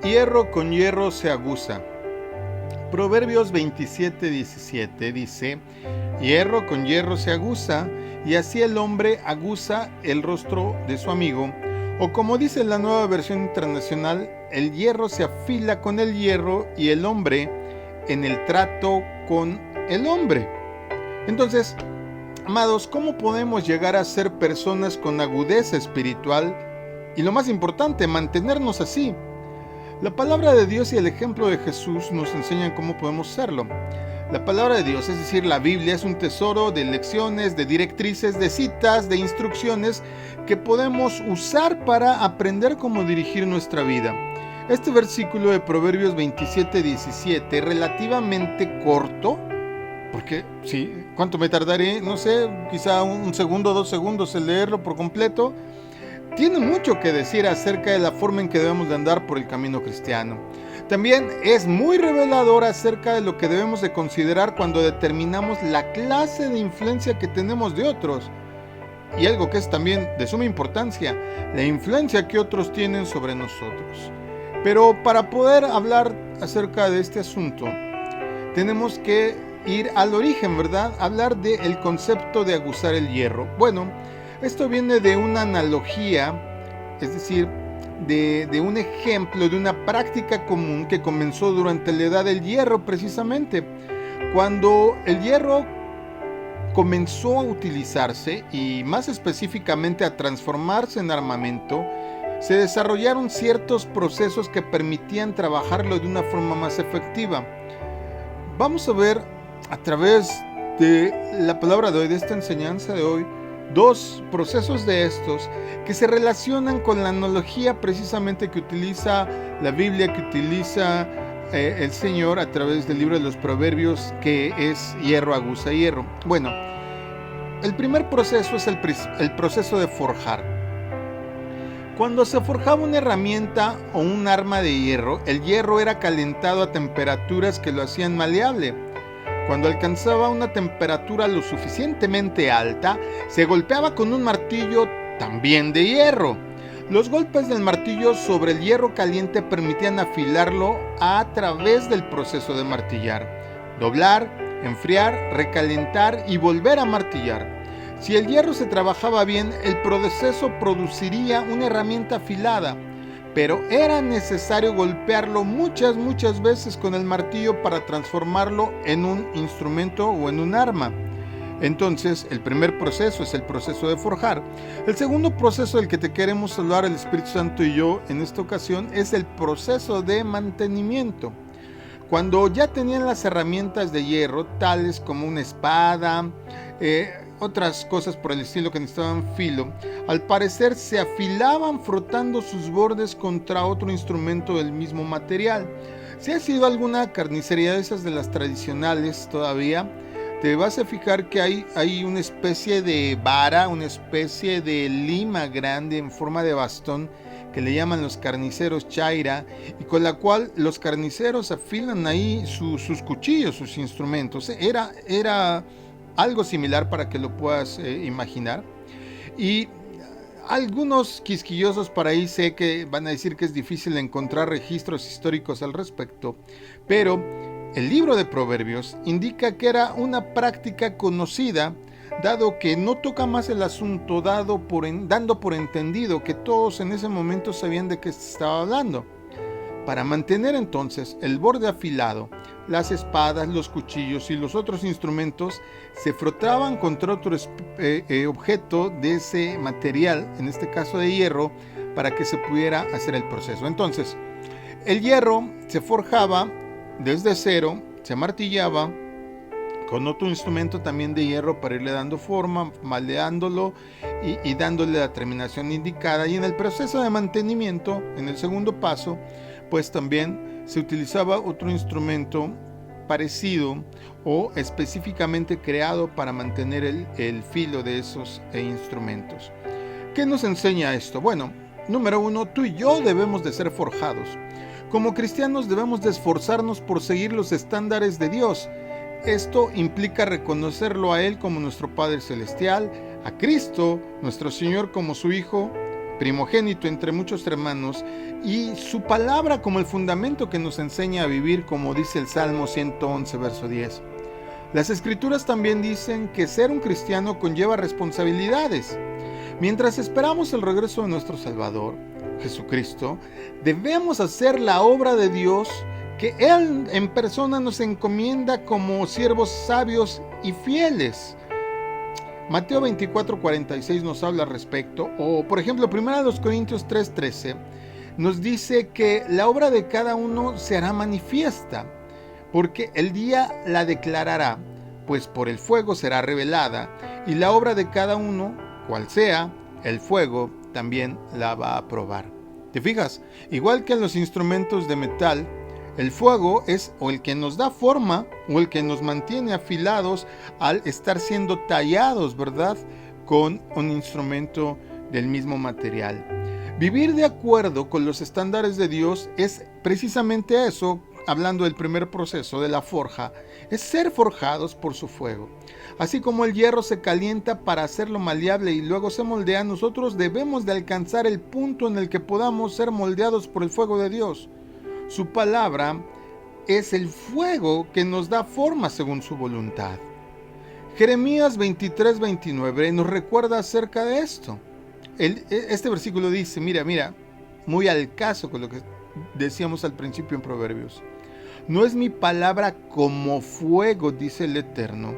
Hierro con hierro se aguza. Proverbios 27:17 dice: hierro con hierro se aguza, y así el hombre aguza el rostro de su amigo. O como dice la Nueva Versión Internacional, el hierro se afila con el hierro y el hombre en el trato con el hombre. Entonces, amados, ¿cómo podemos llegar a ser personas con agudeza espiritual? Y lo más importante, mantenernos así. La palabra de Dios y el ejemplo de Jesús nos enseñan cómo podemos serlo. La palabra de Dios, es decir, la Biblia, es un tesoro de lecciones, de directrices, de citas, de instrucciones que podemos usar para aprender cómo dirigir nuestra vida. Este versículo de Proverbios 27:17, relativamente corto, porque sí, ¿cuánto me tardaré? No sé, quizá un segundo, 2 segundos en leerlo por completo. Tiene mucho que decir acerca de la forma en que debemos de andar por el camino cristiano. También es muy revelador acerca de lo que debemos de considerar cuando determinamos la clase de influencia que tenemos de otros. Y algo que es también de suma importancia, la influencia que otros tienen sobre nosotros. Pero para poder hablar acerca de este asunto, tenemos que ir al origen, ¿verdad? Hablar del concepto de aguzar el hierro. Bueno, esto viene de una analogía, es decir, de un ejemplo, de una práctica común que comenzó durante la Edad del Hierro precisamente. Cuando el hierro comenzó a utilizarse y más específicamente a transformarse en armamento, se desarrollaron ciertos procesos que permitían trabajarlo de una forma más efectiva. Vamos a ver a través de la palabra de hoy, de esta enseñanza de hoy, dos procesos de estos que se relacionan con la analogía precisamente que utiliza la Biblia, que utiliza el Señor a través del libro de los Proverbios, que es hierro aguza hierro. Bueno, el primer proceso es el proceso de forjar. Cuando se forjaba una herramienta o un arma de hierro, el hierro era calentado a temperaturas que lo hacían maleable. Cuando alcanzaba una temperatura lo suficientemente alta, se golpeaba con un martillo también de hierro. Los golpes del martillo sobre el hierro caliente permitían afilarlo a través del proceso de martillar, doblar, enfriar, recalentar y volver a martillar. Si el hierro se trabajaba bien, el proceso produciría una herramienta afilada, pero era necesario golpearlo muchas veces con el martillo para transformarlo en un instrumento o en un arma. Entonces, el primer proceso es el proceso de forjar. El segundo proceso del que te queremos hablar el Espíritu Santo y yo en esta ocasión es el proceso de mantenimiento. Cuando ya tenían las herramientas de hierro, tales como una espada, otras cosas por el estilo que necesitaban filo, al parecer se afilaban frotando sus bordes contra otro instrumento del mismo material. Si has ido a alguna carnicería de esas de las tradicionales todavía, te vas a fijar que hay una especie de vara, una especie de lima grande en forma de bastón que le llaman los carniceros chaira, y con la cual los carniceros afilan ahí sus cuchillos, sus instrumentos. Era algo similar para que lo puedas imaginar. Y algunos quisquillosos por ahí sé que van a decir que es difícil encontrar registros históricos al respecto, pero el libro de Proverbios indica que era una práctica conocida, dado que no toca más el asunto, dando por entendido que todos en ese momento sabían de qué se estaba hablando. Para mantener entonces el borde afilado, las espadas, los cuchillos y los otros instrumentos se frotaban contra otro objeto de ese material, en este caso de hierro, para que se pudiera hacer el proceso. Entonces, el hierro se forjaba desde cero, se martillaba con otro instrumento también de hierro para irle dando forma, moldeándolo y dándole la terminación indicada. Y en el proceso de mantenimiento, en el segundo paso, pues también se utilizaba otro instrumento parecido o específicamente creado para mantener el filo de esos instrumentos. ¿Qué nos enseña esto? Bueno, número uno, tú y yo debemos de ser forjados. Como cristianos debemos de esforzarnos por seguir los estándares de Dios. Esto implica reconocerlo a Él como nuestro Padre Celestial, a Cristo, nuestro Señor, como su Hijo, primogénito entre muchos hermanos, y su palabra como el fundamento que nos enseña a vivir, como dice el Salmo 111, verso 10. Las Escrituras también dicen que ser un cristiano conlleva responsabilidades. Mientras esperamos el regreso de nuestro Salvador, Jesucristo, debemos hacer la obra de Dios que Él en persona nos encomienda como siervos sabios y fieles. Mateo 24:46 nos habla al respecto, o por ejemplo 1 Corintios 3:13 nos dice que la obra de cada uno se hará manifiesta, porque el día la declarará, pues por el fuego será revelada, y la obra de cada uno, cual sea, el fuego también la va a probar. ¿Te fijas? Igual que en los instrumentos de metal, el fuego es o el que nos da forma o el que nos mantiene afilados al estar siendo tallados, ¿verdad? Con un instrumento del mismo material. Vivir de acuerdo con los estándares de Dios es precisamente eso, hablando del primer proceso de la forja, es ser forjados por su fuego. Así como el hierro se calienta para hacerlo maleable y luego se moldea, nosotros debemos de alcanzar el punto en el que podamos ser moldeados por el fuego de Dios. Su palabra es el fuego que nos da forma según su voluntad. Jeremías 23:29 nos recuerda acerca de esto. Este versículo dice, mira, muy al caso con lo que decíamos al principio en Proverbios. ¿No es mi palabra como fuego, dice el Eterno,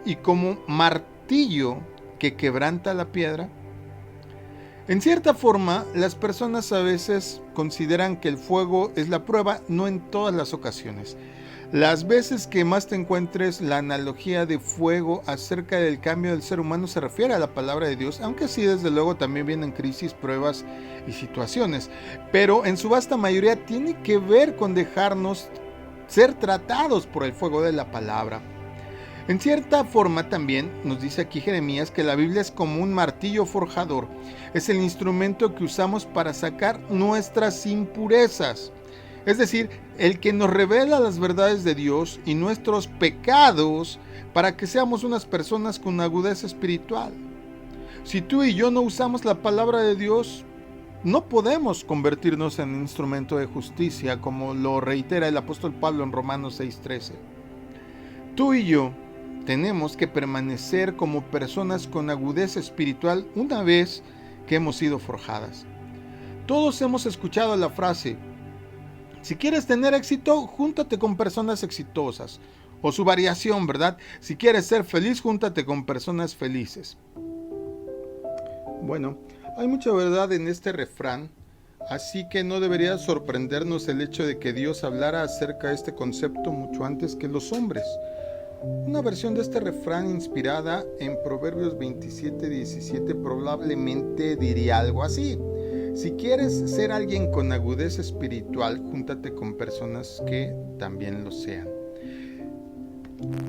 y como martillo que quebranta la piedra? En cierta forma, las personas a veces consideran que el fuego es la prueba, no en todas las ocasiones. Las veces que más te encuentres la analogía de fuego acerca del cambio del ser humano se refiere a la palabra de Dios, aunque sí, desde luego, también vienen crisis, pruebas y situaciones. Pero en su vasta mayoría tiene que ver con dejarnos ser tratados por el fuego de la palabra. En cierta forma también nos dice aquí Jeremías que la Biblia es como un martillo forjador. Es el instrumento que usamos para sacar nuestras impurezas. Es decir, el que nos revela las verdades de Dios y nuestros pecados para que seamos unas personas con agudeza espiritual. Si tú y yo no usamos la palabra de Dios, no podemos convertirnos en instrumento de justicia, como lo reitera el apóstol Pablo en Romanos 6:13. Tú y yo tenemos que permanecer como personas con agudeza espiritual una vez que hemos sido forjadas. Todos hemos escuchado la frase, si quieres tener éxito, júntate con personas exitosas. O su variación, ¿verdad? Si quieres ser feliz, júntate con personas felices. Bueno, hay mucha verdad en este refrán, así que no debería sorprendernos el hecho de que Dios hablara acerca de este concepto mucho antes que los hombres. Una versión de este refrán inspirada en Proverbios 27:17 probablemente diría algo así. Si quieres ser alguien con agudeza espiritual, júntate con personas que también lo sean.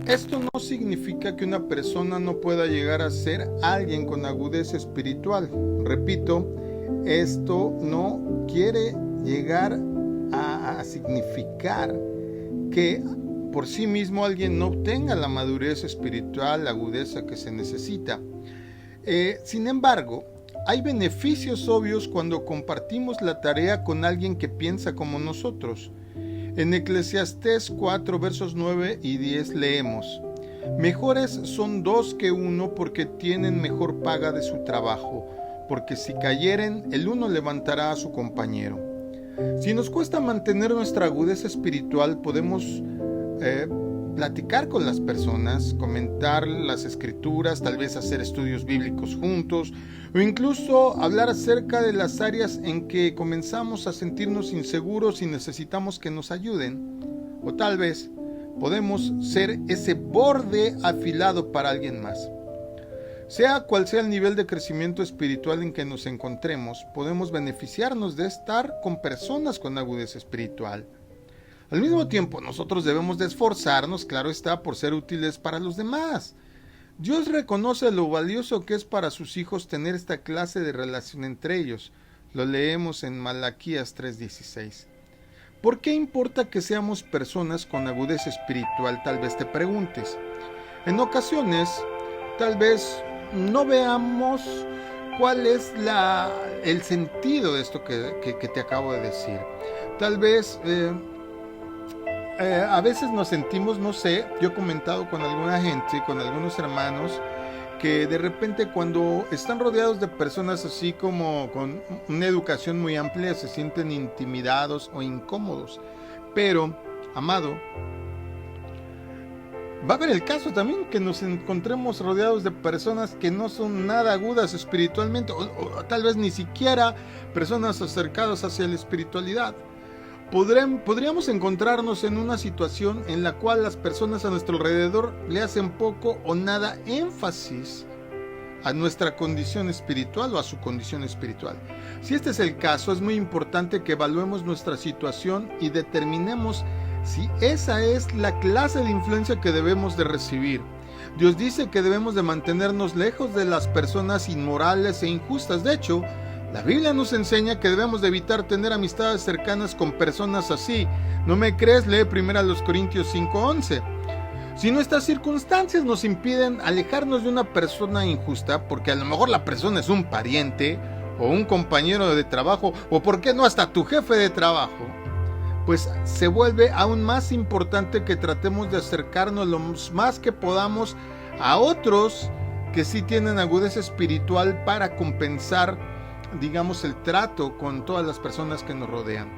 Esto no significa que una persona no pueda llegar a ser alguien con agudeza espiritual. Repito, esto no quiere llegar a significar que por sí mismo alguien no obtenga la madurez espiritual, la agudeza que se necesita. Sin embargo, hay beneficios obvios cuando compartimos la tarea con alguien que piensa como nosotros. En Eclesiastés 4, versos 9 y 10 leemos, mejores son dos que uno porque tienen mejor paga de su trabajo, porque si cayeren, el uno levantará a su compañero. Si nos cuesta mantener nuestra agudeza espiritual, podemos platicar con las personas, comentar las escrituras, tal vez hacer estudios bíblicos juntos o incluso hablar acerca de las áreas en que comenzamos a sentirnos inseguros y necesitamos que nos ayuden. O tal vez podemos ser ese borde afilado para alguien más. Sea cual sea el nivel de crecimiento espiritual en que nos encontremos, podemos beneficiarnos de estar con personas con agudeza espiritual. Al mismo tiempo, nosotros debemos de esforzarnos, claro está, por ser útiles para los demás. Dios reconoce lo valioso que es para sus hijos tener esta clase de relación entre ellos. Lo leemos en Malaquías 3:16. ¿Por qué importa que seamos personas con agudeza espiritual? Tal vez te preguntes. En ocasiones, tal vez no veamos cuál es el sentido de esto que te acabo de decir. Tal vez a veces nos sentimos, no sé, yo he comentado con alguna gente, con algunos hermanos, que de repente cuando están rodeados de personas así como con una educación muy amplia se sienten intimidados o incómodos. Pero, amado, va a haber el caso también que nos encontremos rodeados de personas que no son nada agudas espiritualmente o tal vez ni siquiera personas acercadas hacia la espiritualidad. Podríamos encontrarnos en una situación en la cual las personas a nuestro alrededor le hacen poco o nada énfasis a nuestra condición espiritual o a su condición espiritual. Si este es el caso, es muy importante que evaluemos nuestra situación y determinemos si esa es la clase de influencia que debemos de recibir. Dios dice que debemos de mantenernos lejos de las personas inmorales e injustas. De hecho, la Biblia nos enseña que debemos de evitar tener amistades cercanas con personas así. ¿No me crees? Lee 1 Corintios 5:11. Si nuestras circunstancias nos impiden alejarnos de una persona injusta, porque a lo mejor la persona es un pariente o un compañero de trabajo, o por qué no hasta tu jefe de trabajo, pues se vuelve aún más importante que tratemos de acercarnos lo más que podamos a otros que sí tienen agudeza espiritual para compensar, digamos, el trato con todas las personas que nos rodean.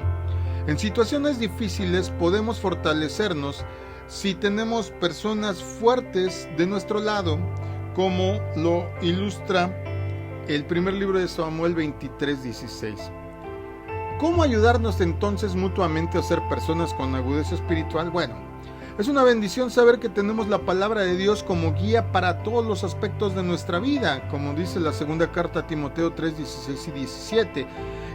En situaciones difíciles podemos fortalecernos si tenemos personas fuertes de nuestro lado, como lo ilustra el primer libro de Samuel 23:16. ¿Cómo ayudarnos entonces mutuamente a ser personas con agudeza espiritual? Bueno, es una bendición saber que tenemos la palabra de Dios como guía para todos los aspectos de nuestra vida, como dice la segunda carta a Timoteo 3:16 y 17.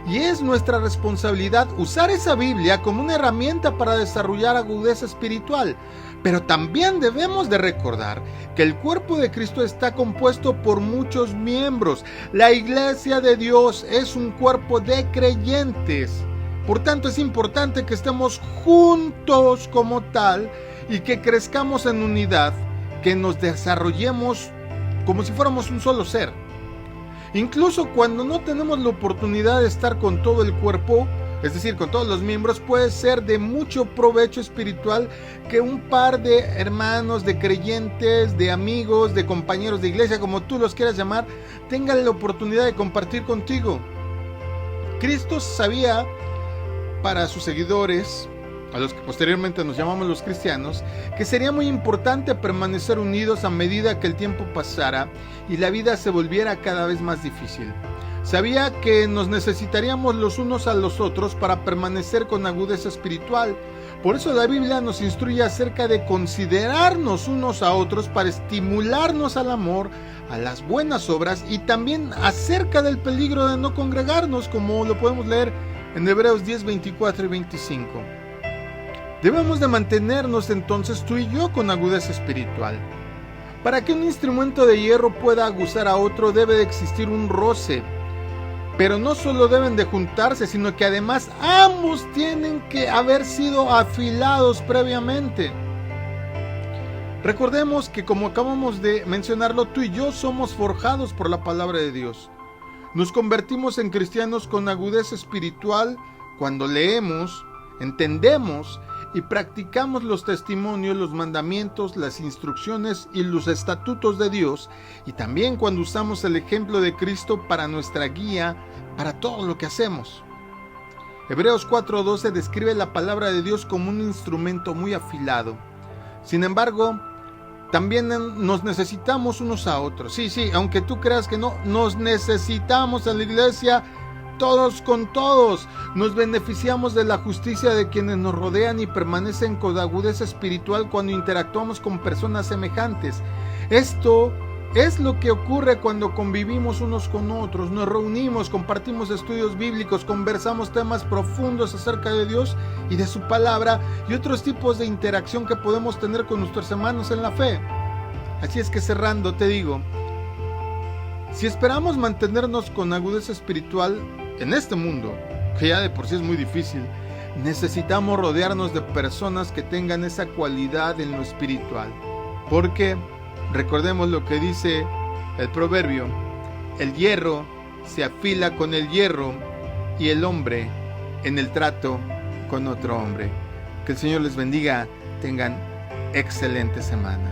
Y es nuestra responsabilidad usar esa Biblia como una herramienta para desarrollar agudeza espiritual. Pero también debemos de recordar que el cuerpo de Cristo está compuesto por muchos miembros. La iglesia de Dios es un cuerpo de creyentes. Por tanto, es importante que estemos juntos como tal y que crezcamos en unidad, que nos desarrollemos como si fuéramos un solo ser. Incluso cuando no tenemos la oportunidad de estar con todo el cuerpo, es decir, con todos los miembros, puede ser de mucho provecho espiritual que un par de hermanos, de creyentes, de amigos, de compañeros de iglesia, como tú los quieras llamar, tengan la oportunidad de compartir contigo. Cristo sabía para sus seguidores, a los que posteriormente nos llamamos los cristianos, que sería muy importante permanecer unidos a medida que el tiempo pasara y la vida se volviera cada vez más difícil. Sabía que nos necesitaríamos los unos a los otros para permanecer con agudeza espiritual. Por eso la Biblia nos instruye acerca de considerarnos unos a otros para estimularnos al amor, a las buenas obras y también acerca del peligro de no congregarnos, como lo podemos leer en Hebreos 10, 24 y 25. Debemos de mantenernos entonces tú y yo con agudeza espiritual. Para que un instrumento de hierro pueda aguzar a otro debe de existir un roce. Pero no solo deben de juntarse, sino que además ambos tienen que haber sido afilados previamente. Recordemos que, como acabamos de mencionarlo, tú y yo somos forjados por la palabra de Dios. Nos convertimos en cristianos con agudeza espiritual cuando leemos, entendemos y practicamos los testimonios, los mandamientos, las instrucciones y los estatutos de Dios, y también cuando usamos el ejemplo de Cristo para nuestra guía para todo lo que hacemos. Hebreos 4:12 describe la palabra de Dios como un instrumento muy afilado. Sin embargo, también nos necesitamos unos a otros. Sí, aunque tú creas que no, nos necesitamos en la iglesia todos con todos. Nos beneficiamos de la justicia de quienes nos rodean y permanecen con agudeza espiritual cuando interactuamos con personas semejantes. Esto es lo que ocurre cuando convivimos unos con otros, nos reunimos, compartimos estudios bíblicos, conversamos temas profundos acerca de Dios y de su palabra y otros tipos de interacción que podemos tener con nuestros hermanos en la fe. Así es que cerrando te digo, si esperamos mantenernos con agudeza espiritual en este mundo, que ya de por sí es muy difícil, necesitamos rodearnos de personas que tengan esa cualidad en lo espiritual. Porque recordemos lo que dice el proverbio: el hierro se afila con el hierro y el hombre en el trato con otro hombre. Que el Señor les bendiga. Tengan excelente semana.